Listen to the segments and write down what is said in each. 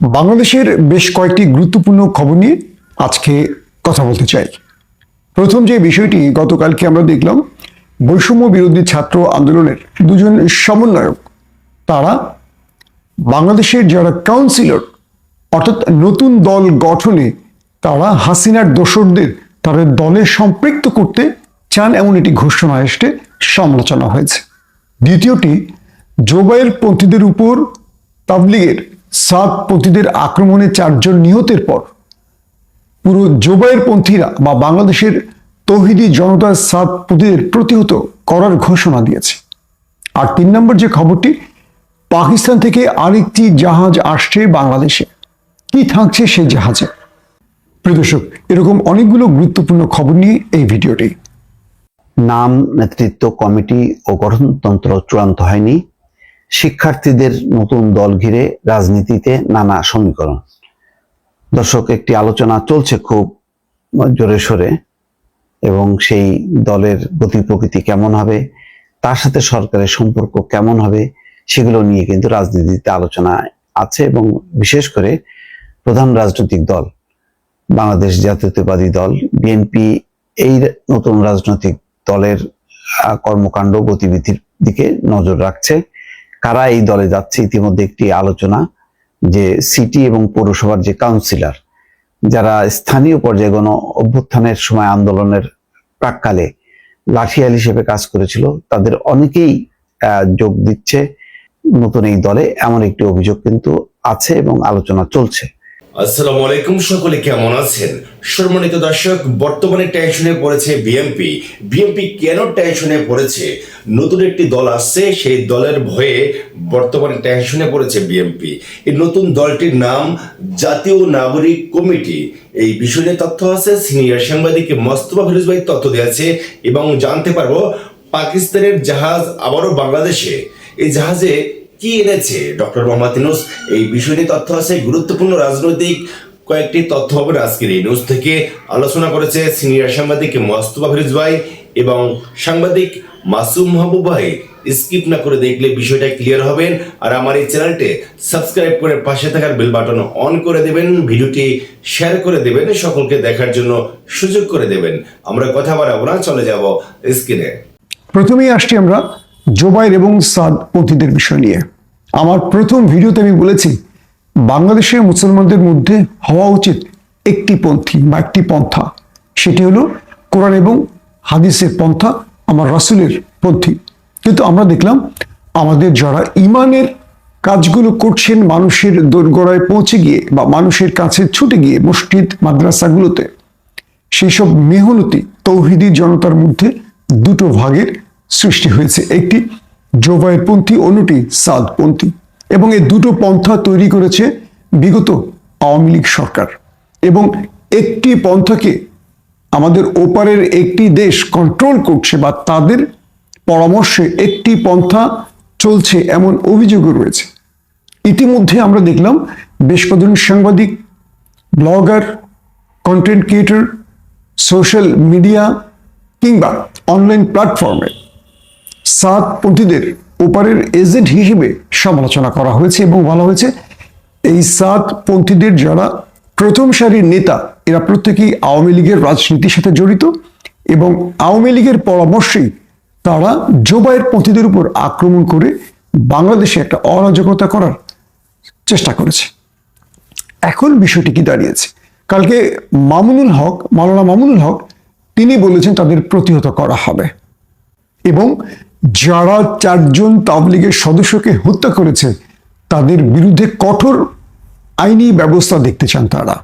বাংলাদেশের বেশ কয়েকটি গুরুত্বপূর্ণ খবর নিয়ে আজকে কথা বলতে চাই। প্রথম যে বিষয়টি গতকালকে আমরা দেখলাম, বৈষম্য বিরোধী ছাত্র আন্দোলনের দুজন সমন্বয়ক তারা বাংলাদেশের যারা কাউন্সিলর অর্থাৎ নতুন দল গঠনে তারা হাসিনার দোসরদের তাদের দলে সম্পৃক্ত করতে চান এমন একটি ঘোষণা এসে সমালোচনা হয়েছে। দ্বিতীয়টি, জোবায়ের পন্থীদের উপর তাবলিগের সাদপন্থীদের আক্রমণে 4 জন নিহতের পর পুরো জোবায়ের পন্থীরা বা বাংলাদেশের তৌহিদি জনতার সাদপন্থীদের প্রতিহত করার ঘোষণা দিয়েছে। আর 3 নম্বর যে খবরটি, পাকিস্তান থেকে আরেকটি জাহাজ আসছে বাংলাদেশে, কি থাকছে সেই জাহাজে। প্রিয় দর্শক, এরকম অনেকগুলো গুরুত্বপূর্ণ খবর নিয়ে এই ভিডিওটি। নাম, নেতৃত্ব, কমিটি ও গঠনতন্ত্র চূড়ান্ত হয়নি। শিক্ষার্থীদের নতুন দল ঘিরে রাজনীতিতে নানা সমীকরণ। দর্শক, একটি আলোচনা চলছে খুব জোরে সোরে, এবং সেই দলের গতি প্রকৃতি কেমন হবে, তার সাথে সরকারের সম্পর্ক কেমন হবে, সেগুলো নিয়ে কিন্তু রাজনীতিতে আলোচনা আছে। এবং বিশেষ করে প্রধান রাজনৈতিক দল বাংলাদেশ জাতীয়তাবাদী দল বিএনপি এই নতুন রাজনৈতিক দলের কর্মকাণ্ড গতিবিধির দিকে নজর রাখছে। কারা এই দলে যাচ্ছে, ইতিমধ্যে একটি আলোচনা যে সিটি এবং পৌরসভার যে কাউন্সিলর যারা স্থানীয় পর্যায়ে গণ অভ্যুত্থানের সময় আন্দোলনের প্রাককালে লাঠিয়াল হিসেবে কাজ করেছিল, তাদের অনেকেই যোগ দিচ্ছে নতুন এই দলে, এমন একটি অভিযোগ কিন্তু আছে এবং আলোচনা চলছে। আসসালামু আলাইকুম, সকলে কেমন আছেন? সম্মানিত দর্শক, বর্তমানে টেনশনে পড়েছে বিএনপি কেন টেনশনে পড়েছে? নতুন একটি দল আসছে, সেই দলের ভয়ে বর্তমানে টেনশনে পড়েছে বিএনপি। এই নতুন দলটির নাম জাতীয় নাগরিক কমিটি। এই বিষয়ে তথ্য আছে, সিনিয়র সাংবাদিক মোস্তফা ফিরোজ ভাই তথ্য দিয়েছে এবং জানতে পারবো পাকিস্তানের জাহাজ আবারও বাংলাদেশে। এই জাহাজে কি এনেছে ডক্টর মোহাম্মদ ইউনূস, এই বিষয়ে তথ্য আছে। গুরুত্বপূর্ণ রাজনৈতিক কয়েকটি তথ্য হবে আজকের এই নিউজ থেকে। আলোচনা করেছে সিনিয়র সাংবাদিক মোস্তফা ফিরোজ ভাই এবং সাংবাদিক মাসুম মাহবুব ভাই। স্কিপ না করে দেখলে বিষয়টা ক্লিয়ার হবেন। আর আমার এই চ্যানেলটি সাবস্ক্রাইব করে পাশে থাকার বেল বাটন অন করে দেবেন, ভিডিওটি শেয়ার করে দেবেন, সকলকে দেখার জন্য সুযোগ করে দেবেন। আমরা কথা বাড়াবো না, চলে যাব স্ক্রিনে। প্রথমেই আসছি আমরা জোবায়ের এবং সাদপন্থীদের বিষয় নিয়ে। আমার প্রথম ভিডিওতে আমি বলেছি বাংলাদেশের মুসলমানদের মধ্যে হওয়া উচিত একটি পন্থী বা একটি পন্থা, সেটি হলো কোরআন এবং হাদিসের পন্থা, আমার রাসূলের পন্থী। কিন্তু আমরা দেখলাম আমাদের যারা ইমানের কাজগুলো করছেন মানুষের দোরগোড়ায় পৌঁছে গিয়ে বা মানুষের কাছে ছুটে গিয়ে মসজিদ মাদ্রাসাগুলোতে, সেই সব মেহনতি তৌহিদি জনতার মধ্যে দুটো ভাগের সৃষ্টি হয়েছে, একটি জোবায়েরপন্থী, অন্যটি সাদপন্থী। এবং এই দুটো পন্থা তৈরি করেছে বিগত আওয়ামী লীগ সরকার, এবং একটি পন্থাকে আমাদের ওপারের একটি দেশ কন্ট্রোল করছে বা তাদের পরামর্শে একটি পন্থা চলছে এমন অভিযোগও রয়েছে। ইতিমধ্যে আমরা দেখলাম বেশ কয়েকজন সাংবাদিক, blogger, content creator, social media কিংবা অনলাইন প্ল্যাটফর্মে সাদপন্থীদের ওপারের এজেন্ট হিসেবে সমালোচনা করা হয়েছে এবং বলা হয়েছে এই সাদপন্থীদের যারা প্রথম সারির নেতা, এরা প্রত্যেকেই আওয়ামী লীগের রাজনীতির সাথে জড়িত এবং আওয়ামী লীগের পরামর্শেই তারা জোবায়েরপন্থীদের উপর আক্রমণ করে বাংলাদেশে একটা অরাজকতা করার চেষ্টা করেছে। এখন বিষয়টি কি দাঁড়িয়েছে? কালকে মাওলানা মামুনুল হক তিনি বলেছেন তাদের প্রতিহত করা হবে, এবং যারা 4 জন তাবলিগের সদস্যকে হত্যা করেছে তাদের বিরুদ্ধে কঠোর আইনি ব্যবস্থা দেখতে চান তারা।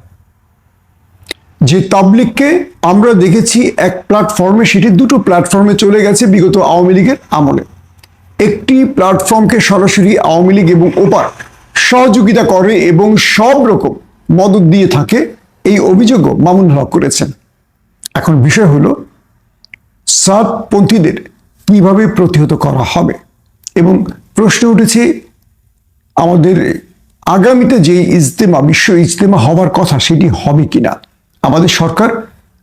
যে তাবলিগকে আমরা দেখেছি এক প্ল্যাটফর্মে, সেটি 2টো প্ল্যাটফর্মে চলে গেছে বিগত আওয়ামী লীগের আমলে। একটি প্ল্যাটফর্মকে সরাসরি আওয়ামী লীগ এবং ওপার সহযোগিতা করে এবং সব রকম মদত দিয়ে থাকে, এই অভিযোগও মামুনুল হক করেছেন। এখন বিষয় হলো সাদপন্থীদের কিভাবে প্রতিহত করা হবে, এবং প্রশ্ন উঠেছে আমাদের আগামীতে যে ইজতেমা, বিশ্ব ইজতেমা হবার কথা, সেটি হবে কিনা, আমাদের সরকার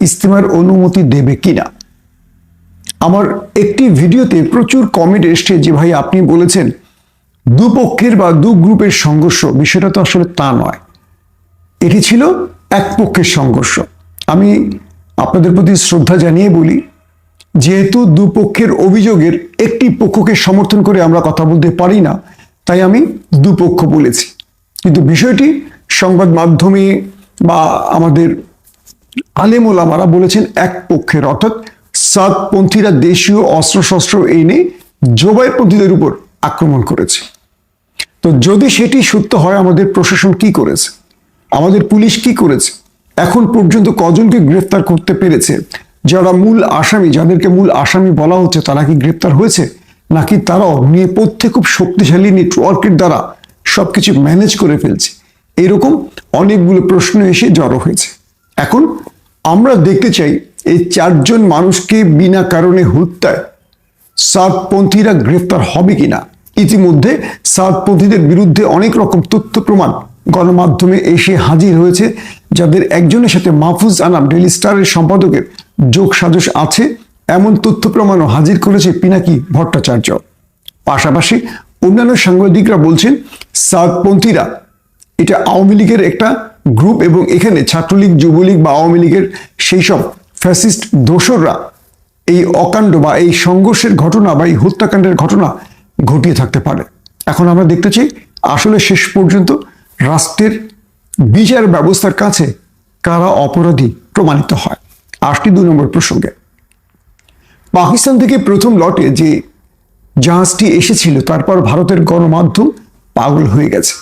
ইজতেমার অনুমতি দেবে কিনা। আমার একটি ভিডিওতে প্রচুর কমেন্ট এসছে যে ভাই আপনি বলেছেন দুপক্ষের বা দু গ্রুপের সংঘর্ষ, বিষয়টা তো আসলে তা নয়। এটি ছিল এক পক্ষের সংঘর্ষ। আমি আপনাদের প্রতি শ্রদ্ধা জানিয়ে বলি, যেহেতু দুপক্ষের অভিযোগের একটি পক্ষকে সমর্থন করে আমরা কথা বলতে পারি না, তাই আমি দুপক্ষ বলেছি। কিন্তু বিষয়টি সংবাদ মাধ্যমে বা আমাদের আলেম ওলামারা বলেছেন এক পক্ষের, অর্থাৎ সাদপন্থীরা দেশীয় অস্ত্রশস্ত্র এনে জোবাইরপন্থীদের উপর আক্রমণ করেছে। তো যদি সেটি সত্য হয়, আমাদের প্রশাসন কি করেছে, আমাদের পুলিশ কি করেছে, এখন পর্যন্ত কজনকে গ্রেফতার করতে পেরেছে, যারা মূল আসামি, যাদেরকে মূল আসামি বলা হচ্ছে, তারা কি গ্রেফতার হয়েছে, নাকি তারাও নেপথ্যে খুব শক্তিশালী নেটওয়ার্কের দ্বারা সবকিছু ম্যানেজ করে ফেলছে? এরকম অনেকগুলো প্রশ্ন এসে জড়ো হয়েছে। এখন আমরা দেখতে চাই এই 4 জন মানুষকে বিনা কারণে হত্যায় সাদপন্থীরা গ্রেফতার হবে কিনা। ইতিমধ্যে সাদপন্থীদের বিরুদ্ধে অনেক রকম তথ্য প্রমাণ গণমাধ্যমে এসে হাজির হয়েছে, যাদের একজনের সাথে মাহফুজ আনাম ডেইলি স্টারের সম্পাদকের যোগ সাজশ আছে, এমন তথ্য প্রমাণও হাজির করেছে পিনাকি ভট্টাচার্য। পাশাপাশি অন্যান্য সাংবাদিকরা বলছেন সাদপন্থীরা এটা আওয়ামী লীগের একটা গ্রুপ, এবং এখানে ছাত্রলীগ, যুবলীগ বা আওয়ামী লীগের সেই সব ফ্যাসিস্ট দোসররা এই অকাণ্ড বা এই সংঘর্ষের ঘটনা বা এই হত্যাকাণ্ডের ঘটনা ঘটিয়ে থাকতে পারে। এখন আমরা দেখতে চাই আসলে শেষ পর্যন্ত রাষ্ট্রের বিচার ব্যবস্থার কাছে কারা অপরাধী প্রমাণিত হয়। আসছি 2 নম্বর প্রসঙ্গে। পাকিস্তান থেকে প্রথম লটে যে জাহাজটি এসেছিল, তারপর ভারতের গণমাধ্যম পাগল হয়ে গেছে।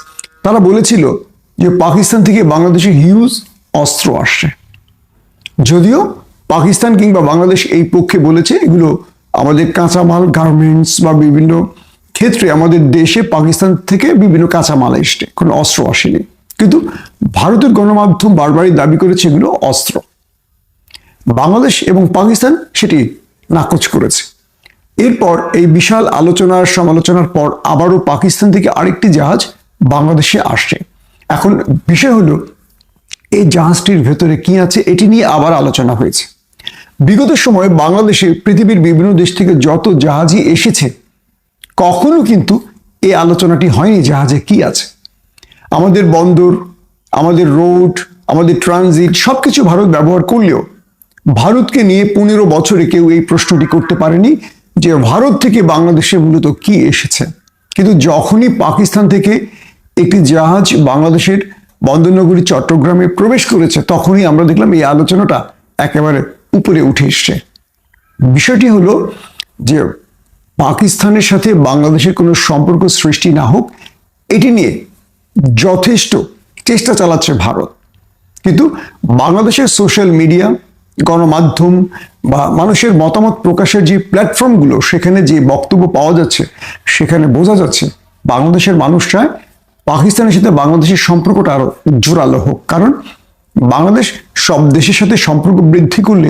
তারা বলেছিল যে পাকিস্তান থেকে বাংলাদেশে হিউজ অস্ত্র আসছে, যদিও পাকিস্তান কিংবা বাংলাদেশ এই পক্ষে বলেছে এগুলো আমাদের কাঁচামাল, গার্মেন্টস বা বিভিন্ন ক্ষেত্রে আমাদের দেশে পাকিস্তান থেকে বিভিন্ন কাঁচামাল এসছে, কোনো অস্ত্র আসেনি। কিন্তু ভারতের গণমাধ্যম বারবারই দাবি করেছে এগুলো অস্ত্র। বাংলাদেশ এবং পাকিস্তান সেটি নাকচ করেছে। এরপর এই বিশাল আলোচনার সমালোচনার পর আবারও পাকিস্তান থেকে আরেকটি জাহাজ বাংলাদেশে আসছে। এখন বিষয় হলো এই জাহাজটির ভেতরে কি আছে, এটি নিয়ে আবার আলোচনা হয়েছে। বিগত সময়ে বাংলাদেশে পৃথিবীর বিভিন্ন দেশ থেকে যত জাহাজই এসেছে, কখনো কিন্তু এই আলোচনাটি হয়নি জাহাজে কি আছে। আমাদের বন্দর, আমাদের রোড, আমাদের ট্রানজিট সবকিছু ভারত ব্যবহার করলেও ভারতকে নিয়ে 15 বছরে কেউ এই প্রশ্নটি করতে পারেনি যে ভারত থেকে বাংলাদেশে মূলত কি এসেছে। কিন্তু যখনই পাকিস্তান থেকে একটি জাহাজ বাংলাদেশের বন্দরনগরী চট্টগ্রামে প্রবেশ করেছে, তখনই আমরা দেখলাম এই আলোচনাটা একেবারে উপরে উঠে এসছে। বিষয়টি হলো যে পাকিস্তানের সাথে বাংলাদেশের কোনো সম্পর্ক সৃষ্টি না হোক, এটি নিয়ে যথেষ্ট চেষ্টা চালাচ্ছে ভারত। কিন্তু বাংলাদেশের সোশ্যাল মিডিয়া, গণমাধ্যম বা মানুষের মতামত প্রকাশের যে প্ল্যাটফর্মগুলো, সেখানে যে বক্তব্য পাওয়া যাচ্ছে, সেখানে বোঝা যাচ্ছে বাংলাদেশের মানুষ চায় পাকিস্তানের সাথে বাংলাদেশের সম্পর্কটা আরো জোরালো হোক। কারণ বাংলাদেশ সব দেশের সাথে সম্পর্ক বৃদ্ধি করলে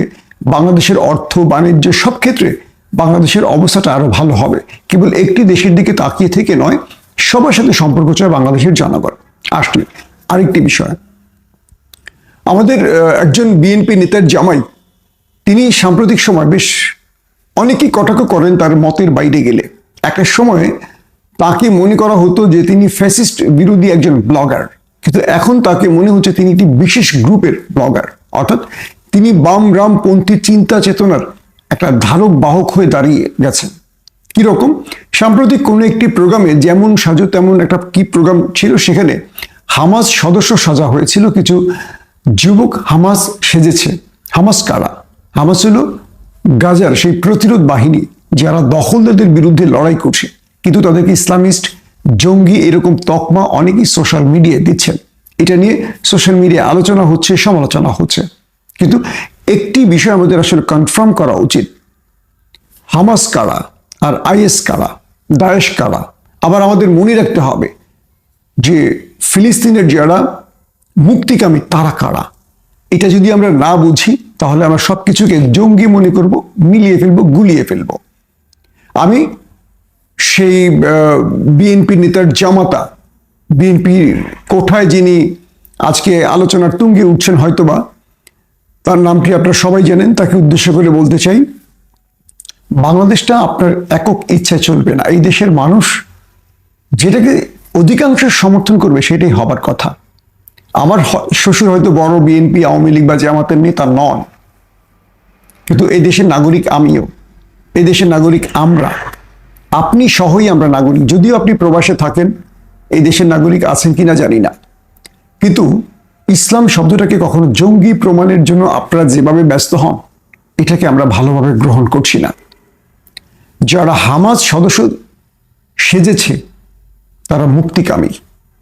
বাংলাদেশের অর্থ, বাণিজ্য সব ক্ষেত্রে বাংলাদেশের অবস্থাটা আরো ভালো হবে। কেবল একটি দেশের দিকে তাকিয়ে থেকে নয়, সবার সাথে সম্পর্ক চায় বাংলাদেশের জনগণ। আসলে আরেকটি বিষয়, আমাদের একজন বিএনপি নেতার জামাই, তিনি সাম্প্রতিক সময় বেশ অনেকেই কটাক্ষ করেন তার মতের বাইরে গেলে। একটা সময়ে তাকে মনে করা হতো যে তিনি ফ্যাসিস্ট বিরোধী একজন ব্লগার, কিন্তু এখন তাকে মনে হচ্ছে তিনি একটি বিশেষ গ্রুপের ব্লগার, অর্থাৎ তিনি বাম রামপন্থী চিন্তা চেতনার একটা ধারক বাহক হয়ে দাঁড়িয়ে গেছেন। কিরকম? সাম্প্রতিক কোনো একটি প্রোগ্রামে যেমন সাজো তেমন একটা কি প্রোগ্রাম ছিল, সেখানে হামাস সদস্য সাজা হয়েছিল, কিছু যুবক হামাস সেজেছে। হামাস কারা? হামাস হলো গাজার সেই প্রতিরোধ বাহিনী যারা দখলদারদের বিরুদ্ধে লড়াই করছে, কিন্তু তাদেরকে ইসলামিস্ট, জঙ্গি এরকম তকমা অনেকেই সোশ্যাল মিডিয়ায় দিচ্ছেন। এটা নিয়ে সোশ্যাল মিডিয়ায় আলোচনা হচ্ছে, সমালোচনা হচ্ছে। কিন্তু একটি বিষয় আমাদের আসলে কনফার্ম করা উচিত, হামাস কারা আর আইএস কারা, দায়েশ কারা। আবার আমাদের মনে রাখতে হবে যে ফিলিস্তিনের যারা মুক্তিকামী তারা কারা। এটা যদি আমরা না বুঝি, তাহলে আমরা সবকিছুকে জঙ্গি মনে করব, মিলিয়ে ফেলবো, গুলিয়ে ফেলবো। আমি সেই বিএনপি নেতার জামাতা, বিএনপির কোঠায় যিনি আজকে আলোচনার তুঙ্গে উঠছেন, হয়তোবা তার নামটি আপনারা সবাই জানেন, তাকে উদ্দেশ্য করে বলতে চাই, বাংলাদেশটা আপনার একক ইচ্ছায় চলবে না। এই দেশের মানুষ যেটাকে অধিকাংশ সমর্থন করবে সেটাই হবার কথা। আমার শ্বশুর হয়তো বড় বিএনপি, আওয়ামী লীগ বা জামাতের নেতা নন, কিন্তু এই দেশের নাগরিক আমিও, এই দেশের নাগরিক আমরা, আপনি সহই আমরা নাগরিক। যদিও আপনি প্রবাসে থাকেন, এই দেশের নাগরিক আছেন কিনা জানি না, কিন্তু ইসলাম শব্দটাকে কখনো জঙ্গি প্রমাণের জন্য আপনারা যেভাবে ব্যস্ত হন, এটাকে আমরা ভালোভাবে গ্রহণ করছি না। যারা হামাস সদস্য সেজেছে তারা মুক্তিকামী,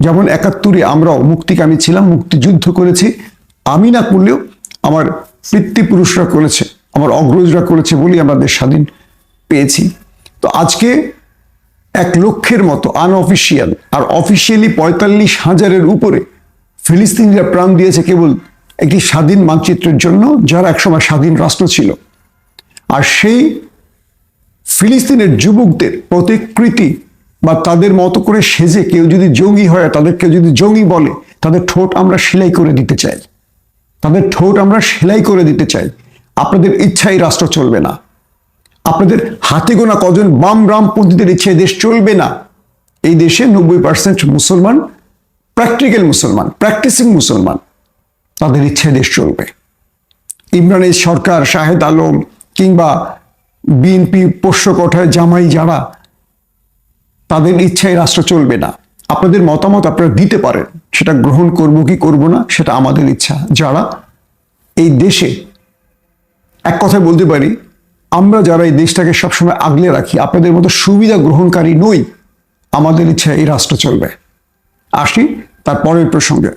যেমন ৭১-এ আমরাও মুক্তিকামী ছিলাম, মুক্তিযুদ্ধ করেছি। আমি না করলেও আমার পিতৃপুরুষরা করেছে, আমার অগ্রজরা করেছে বলেই আমরা দেশ স্বাধীন পেয়েছি। তো আজকে ১ লক্ষের মতো আনঅফিসিয়াল আর অফিসিয়ালি ৪৫,০০০-এর উপরে ফিলিস্তিনিরা প্রাণ দিয়েছে কেবল একটি স্বাধীন মানচিত্রের জন্য, যারা একসময় স্বাধীন রাষ্ট্র ছিল। আর সেই ফিলিস্তিনের যুবকদের প্রতিকৃতি বা তাদের মতো করে সেজে কেউ যদি জঙ্গি হয়, তাদেরকে যদি জঙ্গি বলে, তাদের ঠোঁট আমরা সেলাই করে দিতে চাই, তাদের ঠোঁট আমরা সেলাই করে দিতে চাই। আপনাদের ইচ্ছাই রাষ্ট্র চলবে না, আপনাদের হাতে গোনা কজন বামপন্থীদের ইচ্ছে দেশ চলবে না। এই দেশে ৯০% মুসলমান, প্র্যাকটিক্যাল মুসলমান, প্র্যাকটিসিং মুসলমান, তাদের ইচ্ছে দেশ চলবে। ইমরানের সরকার, শাহেদ আলম কিংবা বিএনপি পোষ্য কোঠায় জামাই যারা, তাদের ইচ্ছায় রাষ্ট্র চলবে না। আপনাদের মতামত আপনারা দিতে পারেন, সেটা গ্রহণ করব কি করব না সেটা আমাদের ইচ্ছা। যারা এই দেশে, এক কথায় বলতে পারি, আমরা যারা এই দেশটাকে সবসময় আগলে রাখি, আপনাদের মতো সুবিধা গ্রহণকারী নই, আমাদের ইচ্ছা এই রাষ্ট্র চলবে। আসি তার পরের প্রসঙ্গে।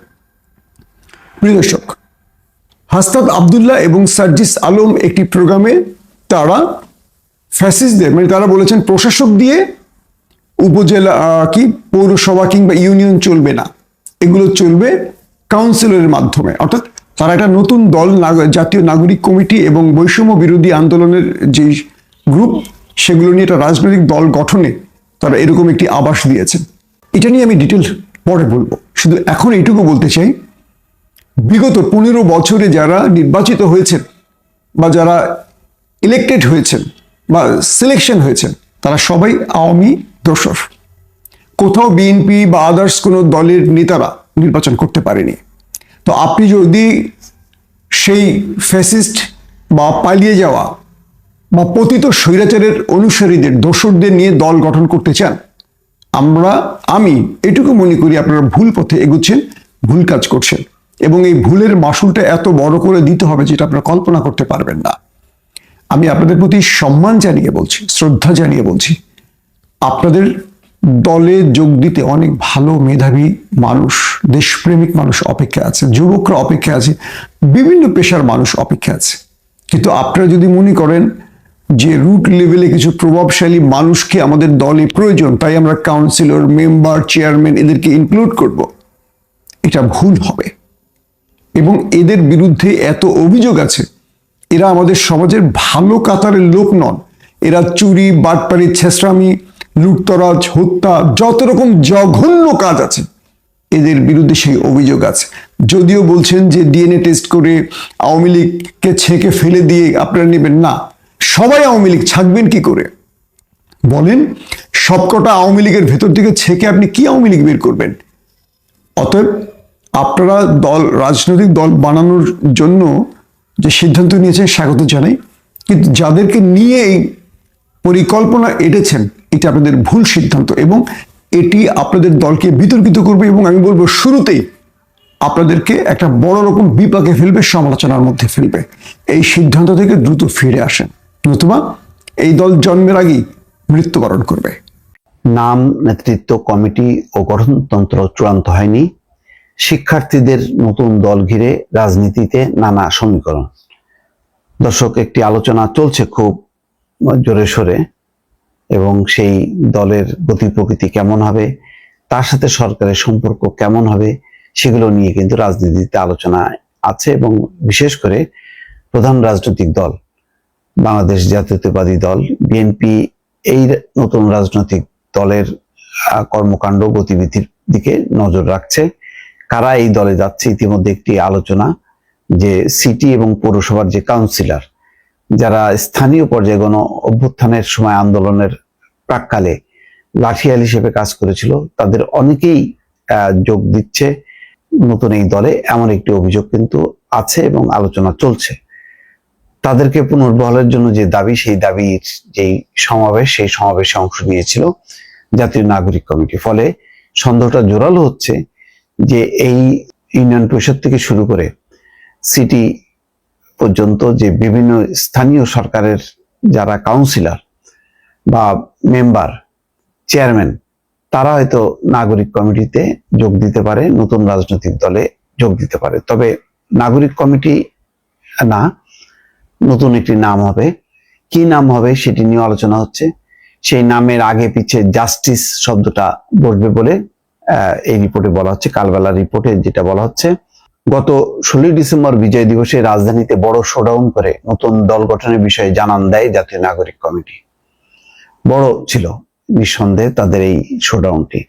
প্রিয় দর্শক, হাসনাত আবদুল্লাহ এবং সার্জিস আলম একটি প্রোগ্রামে তারা ফ্যাসিস্টদের, মানে তারা বলেছেন প্রশাসক দিয়ে উপজেলা কি পৌরসভা কিংবা ইউনিয়ন চলবে না, এগুলো চলবে কাউন্সিলরের মাধ্যমে। অর্থাৎ তারা একটা নতুন দল, জাতীয় নাগরিক কমিটি এবং বৈষম্য বিরোধী আন্দোলনের যে গ্রুপ, সেগুলো নিয়ে একটা রাজনৈতিক দল গঠনে তারা এরকম একটি আভাস দিয়েছেন। এটা নিয়ে আমি ডিটেল পরে বলবো, শুধু এখন এইটুকু বলতে চাই, বিগত ১৫ বছরে যারা নির্বাচিত হয়েছেন বা যারা ইলেক্টেড হয়েছেন বা সিলেকশন হয়েছেন, তারা সবাই আওয়ামী দোসর। কোথাও বিএনপি বা আদার্স কোনো দলের নেতারা নির্বাচন করতে পারেনি। তো আপনি যদি সেই ফ্যাসিস্ট বা পালিয়ে যাওয়া বা পতিত স্বৈরাচারের অনুসারীদের, দোসরদের নিয়ে দল গঠন করতে চান, আমি এটুকু মনে করি আপনারা ভুল পথে এগুচ্ছেন, ভুল কাজ করছেন, এবং এই ভুলের মাসুলটা এত বড় করে দিতে হবে যেটা আপনারা কল্পনা করতে পারবেন না। আমি আপনাদের প্রতি সম্মান জানিয়ে বলছি, শ্রদ্ধা জানিয়ে বলছি, আপনাদের দলে যোগ দিতে অনেক ভালো মেধাবী মানুষ, দেশপ্রেমিক মানুষ অপেক্ষা আছে, যুবকরা অপেক্ষা আছে, বিভিন্ন পেশার মানুষ অপেক্ষা আছে। কিন্তু আপনারা যদি মনে করেন যে রুট লেভেলে কিছু প্রভাবশালী মানুষকে আমাদের দলে প্রয়োজন, তাই আমরা কাউন্সিলর, মেম্বার, চেয়ারম্যান এদেরকে ইনক্লুড করব, এটা ভুল হবে। এবং এদের বিরুদ্ধে এত অভিযোগ আছে, এরা আমাদের সমাজের ভালো কাতারের লোক নন। এরা চুরি, বাটপারি, ছেঁচড়ামি, লুটতরাজ, হত্যা, যত রকম জঘন্য কাজ আছে এদের বিরুদ্ধে সেই অভিযোগ আছে। যদিও বলছেন যে ডিএনএ টেস্ট করে আওয়ামী লীগকে ছেঁকে ফেলে দিয়ে আপনারা নেবেন, না, সবাই আওয়ামী লীগ, ছাকবেন কি করে বলেন? সবকটা আওয়ামী লীগের ভেতর থেকে ছেঁকে আপনি কি আওয়ামী লীগ বের করবেন? অতএব আপনারা রাজনৈতিক দল বানানোর জন্য যে সিদ্ধান্ত নিয়েছেন স্বাগত জানাই, কিন্তু যাদেরকে নিয়ে এই পরিকল্পনা এঁটেছেন, এটা আপনাদের ভুল সিদ্ধান্ত এবং এটি আপনাদের দলকে বিতর্কিত করবে এবং আমি বলবো শুরুতেই আপনাদেরকে একটা বড় রকম বিপাকে ফেলবে, সমালোচনার মধ্যে ফেলবে। এই সিদ্ধান্ত থেকে দ্রুত ফিরে আসেন, নতুবা এই দল জন্মের আগেই মৃত্যুবরণ করবে। নাম, নেতৃত্ব, কমিটি ও গঠনতন্ত্র চূড়ান্ত হয়নি। শিক্ষার্থীদের নতুন দল ঘিরে রাজনীতিতে নানা সমীকরণ। দর্শক, একটি আলোচনা চলছে খুব জোরে সোরে, এবং সেই দলের গতি প্রকৃতি কেমন হবে, তার সাথে সরকারের সম্পর্ক কেমন হবে, সেগুলো নিয়ে কিন্তু রাজনীতিতে আলোচনা আছে। এবং বিশেষ করে প্রধান রাজনৈতিক দল বাংলাদেশ জাতীয়তাবাদী দল বিএনপি এই নতুন রাজনৈতিক দলের কর্মকাণ্ড, গতিবিধির দিকে নজর রাখছে। কারা এই দলে যাচ্ছে, ইতিমধ্যে একটি আলোচনা যে সিটি এবং পৌরসভার যে কাউন্সিলর, যারা স্থানীয় পর্যায়ে গণ অভ্যুত্থানের সময় আন্দোলনের প্রাককালে লাঠিয়াল হিসেবে কাজ করেছিল, তাদের অনেকেই যোগ দিচ্ছে নতুন এই দলে, এমন একটি অভিযোগ কিন্তু আছে এবং আলোচনা চলছে। তাদেরকে পুনর্বহালের জন্য যে দাবি, সেই দাবির যেই সমাবেশ, সেই সমাবেশে অংশ নিয়েছিল জাতীয় নাগরিক কমিটি। ফলে সন্দেহটা জোরালো হচ্ছে যে এই ইউনিয়ন পরিষদ থেকে শুরু করে সিটি পর্যন্ত যে বিভিন্ন স্থানীয় সরকারের যারা কাউন্সিলর বা মেম্বার, চেয়ারম্যান, তারা হয়তো নাগরিক কমিটিতে যোগ দিতে পারে, নতুন রাজনৈতিক দলে যোগ দিতে পারে। তবে নাগরিক কমিটি না, নতুন একটি নাম হবে। কি নাম হবে সেটি নিয়ে আলোচনা হচ্ছে। সেই নামের আগে পিছে জাস্টিস শব্দটা বসবে বলে এই রিপোর্টে বলা হচ্ছে, কালবেলা রিপোর্টে যেটা বলা হচ্ছে। গত 16 ডিসেম্বর বিজয় দিবসে রাজধানীতে বড় শোডাউন করে নতুন দল গঠনের বিষয়ে জানান দেয় জাতীয় নাগরিক কমিটি। বড় ছিল নিঃসন্দেহে তাদের এই শোডাউনটি।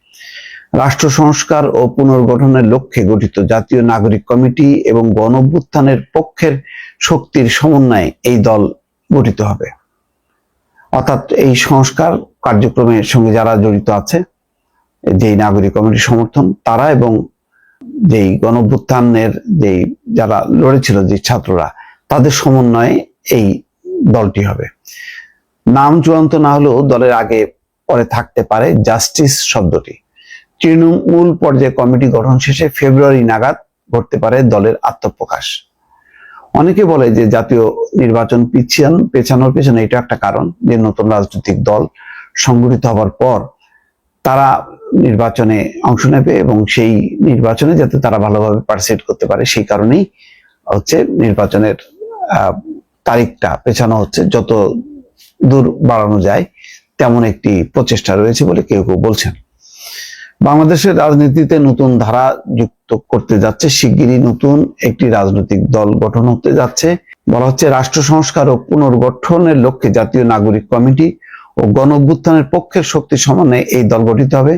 রাষ্ট্র সংস্কার ও পুনর্গঠনের লক্ষ্যে গঠিত জাতীয় নাগরিক কমিটি এবং গণঅভ্যুত্থানের পক্ষের শক্তির সমন্বয়ে এই দল গঠিত হবে। অর্থাৎ এই সংস্কার কার্যক্রমের সঙ্গে যারা জড়িত আছে, যেই নাগরিক কমিটির সমর্থন তারা, এবং যেই গণঅভ্যুত্থানের যেই যারা লড়েছিল, যে ছাত্ররা, তাদের সমন্বয়ে এই দলটি হবে। নাম চূড়ান্ত না হলেও দলের আগে পরে থাকতে পারে জাস্টিস শব্দটি। তৃণমূল পর্যায়ে কমিটি গঠন শেষে ফেব্রুয়ারি নাগাদ ঘটতে পারে দলের আত্মপ্রকাশ। অনেকে বলে যে জাতীয় নির্বাচন পেছানোর পেছনে এটা একটা কারণ, যে নতুন রাজনৈতিক দল সংগঠিত হবার পর তারা নির্বাচনে অংশ নেবে এবং সেই নির্বাচনে যাতে তারা ভালোভাবে পার্টিসিপেট করতে পারে, সেই কারণেই হচ্ছে নির্বাচনের তারিখটা পেছানো হচ্ছে, যত দূর বাড়ানো যায় তেমন একটি প্রচেষ্টা রয়েছে বলে কেউ কেউ বলছেন। বাংলাদেশের রাজনীতিতে নতুন ধারা যুক্ত করতে যাচ্ছে, শিগগিরই নতুন একটি রাজনৈতিক দল গঠন হতে যাচ্ছে। বলা হচ্ছে রাষ্ট্র সংস্কার ও পুনর্গঠনের লক্ষ্যে জাতীয় নাগরিক কমিটি ও গণঅভ্যুত্থানের পক্ষের শক্তি সমন্বয়ে এই দল গঠিত হবে,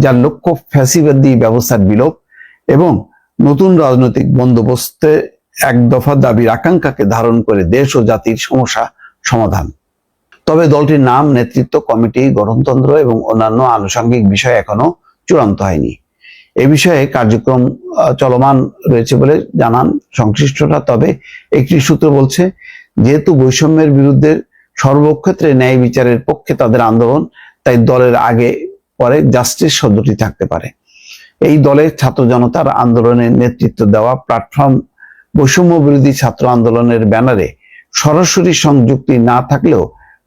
যার লক্ষ্য ফ্যাসিবাদী ব্যবস্থার বিলোপ এবং নতুন রাজনৈতিক বন্দোবস্তে এক দফা দাবির আকাঙ্ক্ষাকে ধারণ করে দেশ ও জাতির সমস্যা সমাধান। তবে দলটির নাম, নেতৃত্ব, কমিটি গঠনতন্ত্র এবং অন্যান্য আনুষঙ্গিক বিষয় এখনো চূড়ান্ত হয়নি। এ বিষয়ে কার্যক্রম চলমান রয়েছে বলে জানান সংশ্লিষ্টরা। তবে একটি সূত্র বলছে, যেহেতু বৈষম্যের বিরুদ্ধে সর্বক্ষেত্রে ন্যায় বিচারের পক্ষে তাদের আন্দোলন, তাই দলের আগে পরে জাস্টিস শব্দটি থাকতে পারে। এই দলে ছাত্র জনতার আন্দোলনের নেতৃত্ব দেওয়া প্ল্যাটফর্ম বৈষম্য বিরোধী ছাত্র আন্দোলনের ব্যানারে সরাসরি সংযুক্তি না থাকলেও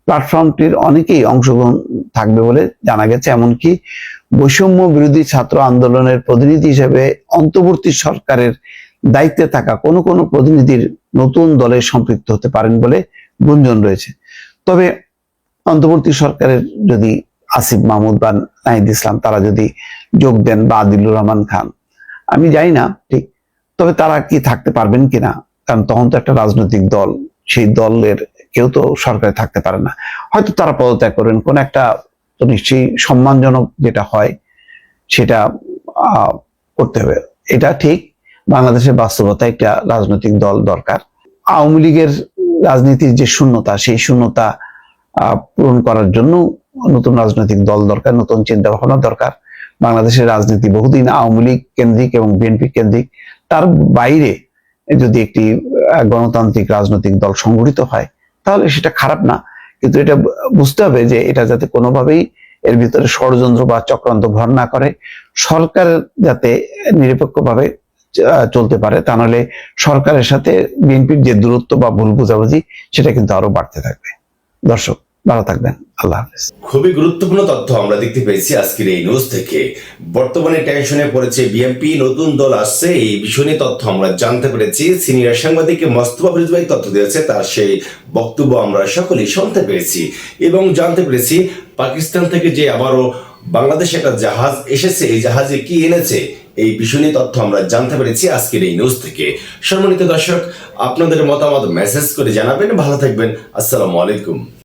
প্ল্যাটফর্মটির অনেকেই অংশগ্রহণ থাকবে বলে জানা গেছে। এমনকি বৈষম্য বিরোধী ছাত্র আন্দোলনের প্রতিনিধি হিসেবে অন্তর্বর্তী সরকারের দায়িত্বে থাকা কোনো কোনো প্রতিনিধির নতুন দলে সম্পৃক্ত হতে পারেন বলে গুঞ্জন রয়েছে। তবে অন্তর্বর্তী সরকারের যদি আসিফ মাহমুদ বা নাহিদ ইসলাম তারা যদি যোগ দেন, বা আদিলুর রহমান খান, আমি জানি না ঠিক, তবে তারা কি থাকতে পারবেন কিনা, কারণ তখন তো একটা রাজনৈতিক দল, সেই দলের কেউ তো সরকারে থাকতে পারে না। হয়তো তারা পদত্যাগ করবেন, কোন একটা তো নিশ্চয়ই সম্মানজনক যেটা হয় সেটা করতে হবে। এটা ঠিক, বাংলাদেশের বাস্তবতা একটা রাজনৈতিক দল দরকার। আওয়ামী লীগের রাজনীতির যে শূন্যতা, সেই শূন্যতা পূরণ করার জন্য নতুন রাজনৈতিক দল দরকার, নতুন চিন্তা ভাবনা দরকার। বাংলাদেশের রাজনীতি বহুদিন আওয়ামী লীগ কেন্দ্রিক এবং বিএনপি কেন্দ্রিক, তার বাইরে যদি একটি গণতান্ত্রিক রাজনৈতিক দল সংগঠিত হয় তাহলে সেটা খারাপ না, কিন্তু এটা বুঝতে হবে যে এটা যাতে কোনোভাবেই এর ভিতরে ষড়যন্ত্র বা চক্রান্ত ভর না করে, সরকার যাতে নিরপেক্ষভাবে চলতে পারে, তা নাহলে সরকারের সাথে বিএনপির যে দূরত্ব বা ভুল বোঝাবুঝি সেটা কিন্তু আরো বাড়তে থাকবে। দর্শক ভালো থাকবেন, আল্লাহ হাফেজ। খুবই গুরুত্বপূর্ণ তথ্য আমরা দেখতে পেয়েছি আজকের এই নিউজ থেকে। বর্তমানে টেনশনে পড়েছে বিএনপি, নতুন দল আসছে, এই বিষয় নিয়ে তথ্য আমরা জানতে পেরেছি। সিনিয়র সাংবাদিক মোস্তফা ফিরোজ ভাই তথ্য দিয়েছে, তার সেই বক্তব্য আমরা সকলেই শুনতে পেরেছি এবং জানতে পেরেছি পাকিস্তান থেকে যে আবারও বাংলাদেশে একটা জাহাজ এসেছে, এই জাহাজে কি এনেছে এই বিষয় নিয়ে তথ্য আমরা জানতে পেরেছি আজকের এই নিউজ থেকে। সম্মানিত দর্শক, আপনাদের মতামত মেসেজ করে জানাবেন। ভালো থাকবেন, আসসালামু আলাইকুম।